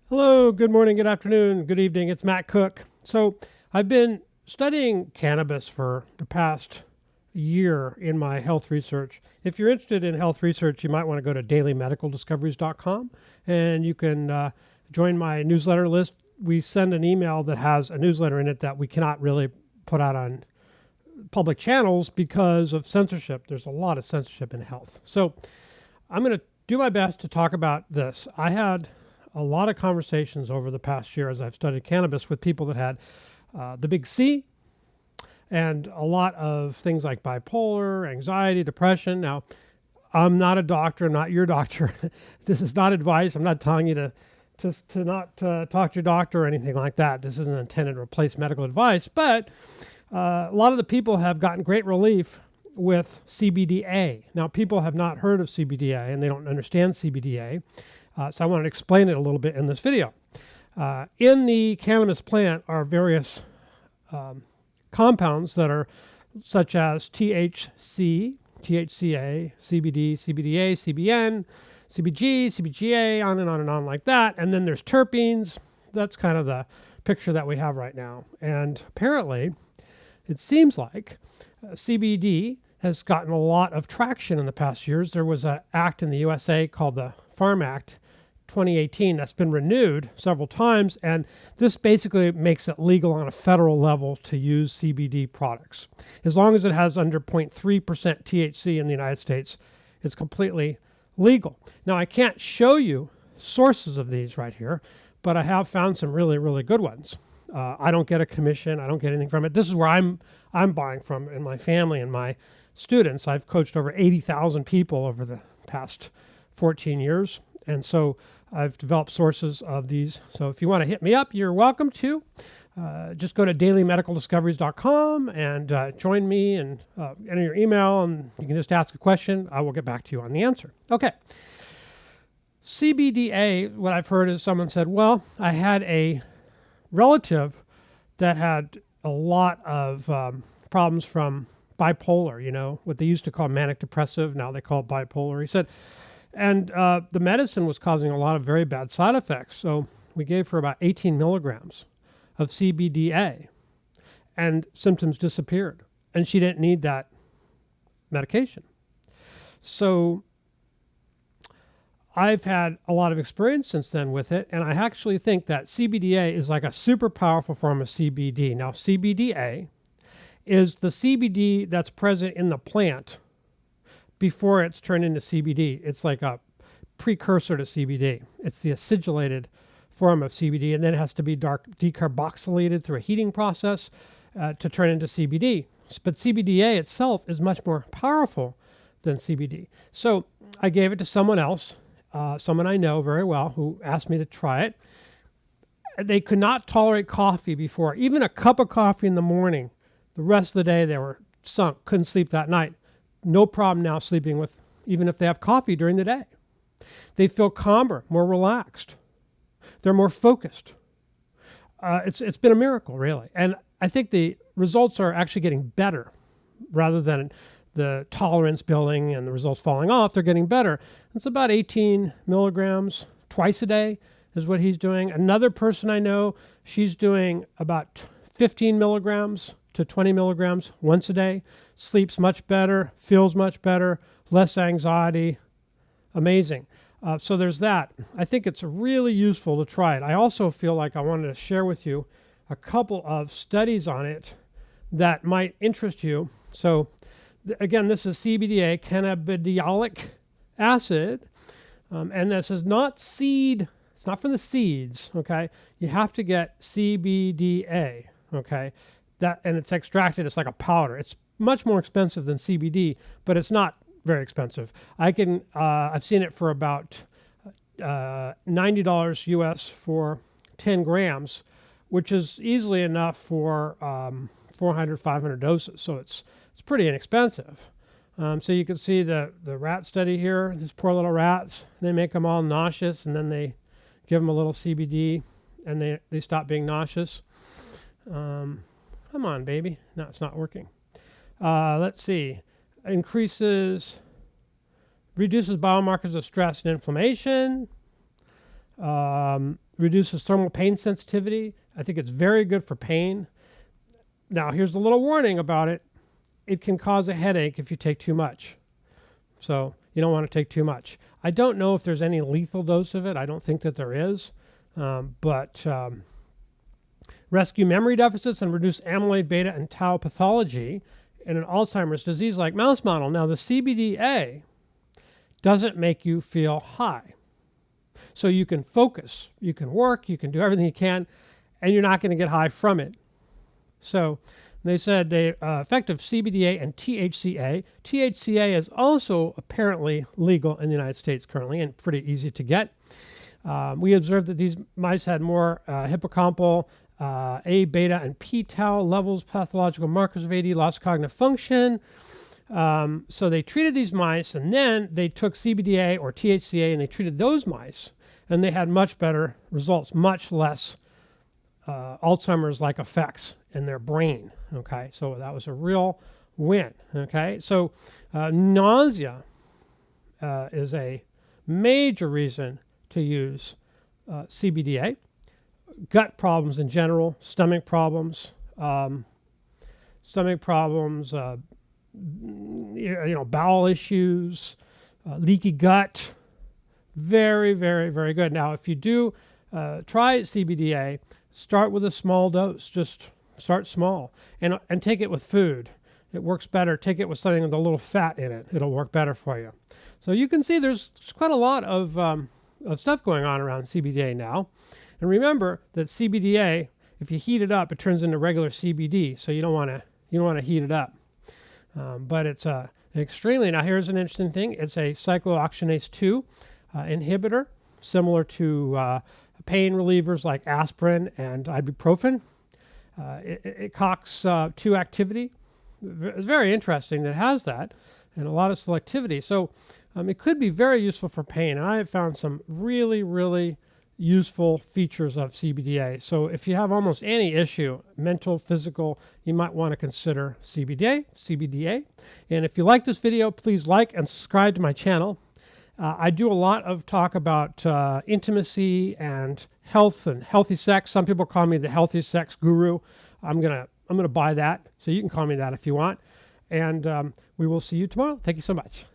Hello, good morning, good afternoon, good evening. It's Matt Cook. So, I've been studying cannabis for the past year in my health research. If you're interested in health research, you might want to go to dailymedicaldiscoveries.com and you can join my newsletter list. We send an email that has a newsletter in it that we cannot really put out on public channels because of censorship. There's a lot of censorship in health. So, I'm going to do my best to talk about this. I had a lot of conversations over the past year as I've studied cannabis with people that had the big C and a lot of things like bipolar, anxiety, depression. Now, I'm not a doctor, I'm not your doctor. This is not advice. I'm not telling you to not talk to your doctor or anything like that. This isn't intended to replace medical advice, but a lot of the people have gotten great relief with CBDA. Now, people have not heard of CBDA and they don't understand CBDA. So I want to explain it a little bit in this video. In the cannabis plant are various compounds that are such as THC, THCA, CBD, CBDA, CBN, CBG, CBGA, on and on and on like that. And then there's terpenes. That's kind of the picture that we have right now. And apparently, it seems like CBD has gotten a lot of traction in the past years. There was an act in the USA called the Farm Act 2018 that's been renewed several times, and this basically makes it legal on a federal level to use CBD products. As long as it has under 0.3% THC in the United States, it's completely legal. Now, I can't show you sources of these right here, but I have found some really, really good ones. I don't get a commission. I don't get anything from it. This is where I'm buying from in my family and my students. I've coached over 80,000 people over the past 14 years. And so I've developed sources of these. So if you want to hit me up, you're welcome to. Just go to dailymedicaldiscoveries.com and join me and enter your email, and you can just ask a question. I will get back to you on the answer. Okay. CBDA, what I've heard is someone said, well, I had a relative that had a lot of problems from bipolar, what they used to call manic depressive. Now they call it bipolar. He said, and the medicine was causing a lot of very bad side effects. So we gave her about 18 milligrams of CBDA and symptoms disappeared. And she didn't need that medication. So I've had a lot of experience since then with it. And I actually think that CBDA is like a super powerful form of CBD. Now, CBDA is the CBD that's present in the plant before it's turned into CBD. It's like a precursor to CBD. It's the acidulated form of CBD, and then it has to be decarboxylated through a heating process to turn into CBD. But CBDA itself is much more powerful than CBD. So I gave it to someone else, someone I know very well, who asked me to try it. They could not tolerate coffee before, even a cup of coffee in the morning. The rest of the day they were sunk, couldn't sleep that night. No problem now sleeping with, even if they have coffee during the day. They feel calmer, more relaxed. They're more focused. It's been a miracle, really. And I think the results are actually getting better rather than the tolerance building and the results falling off. They're getting better. It's about 18 milligrams twice a day is what he's doing. Another person I know, she's doing about 15 milligrams to 20 milligrams once a day, sleeps much better, feels much better, less anxiety. Amazing. So there's that. I think it's really useful to try it. I also feel like I wanted to share with you a couple of studies on it that might interest you. So again, this is CBDA, cannabidiolic acid, and this is not seed. It's not from the seeds, okay? You have to get CBDA, okay? And it's extracted. It's like a powder. It's much more expensive than CBD, but it's not very expensive. I've seen it for about $90 US for 10 grams, which is easily enough for 400, 500 doses. So it's pretty inexpensive. So you can see the rat study here. These poor little rats. They make them all nauseous, and then they give them a little CBD, and they stop being nauseous. Come on, baby. No, it's not working. Let's see. Reduces biomarkers of stress and inflammation. Reduces thermal pain sensitivity. I think it's very good for pain. Now, here's a little warning about it. It can cause a headache if you take too much. So you don't want to take too much. I don't know if there's any lethal dose of it. I don't think that there is. But rescue memory deficits and reduce amyloid beta and tau pathology in an Alzheimer's disease like mouse model. Now, the CBDA doesn't make you feel high. So you can focus, you can work, you can do everything you can, and you're not going to get high from it. So they said the effect of CBDA and THCA. THCA is also apparently legal in the United States currently and pretty easy to get. We observed that these mice had more hippocampal A, beta, and p-tau levels, pathological markers of AD, loss of cognitive function. So they treated these mice, and then they took CBDA or THCA, and they treated those mice, and they had much better results, much less Alzheimer's-like effects in their brain. Okay, so that was a real win. Okay, so nausea is a major reason to use CBDA. Gut problems in general, stomach problems, bowel issues, leaky gut. Very, very, very good. Now, if you do try CBDA, start with a small dose. Just start small and take it with food. It works better. Take it with something with a little fat in it. It'll work better for you. So you can see there's quite a lot of stuff going on around CBDA now. And remember that CBDA, if you heat it up, it turns into regular CBD. So you don't want to heat it up. But it's extremely. Now here's an interesting thing. It's a cyclooxygenase 2 inhibitor, similar to pain relievers like aspirin and ibuprofen. It COX-2 activity. It's very interesting that it has that and a lot of selectivity. So it could be very useful for pain. And I have found some really, really useful features of CBDA. So if you have almost any issue, mental, physical, you might want to consider CBDA. And if you like this video, please like and subscribe to my channel. I do a lot of talk about intimacy and health and healthy sex. Some people call me the healthy sex guru. I'm gonna buy that, so you can call me that if you want. And we will see you tomorrow. Thank you so much.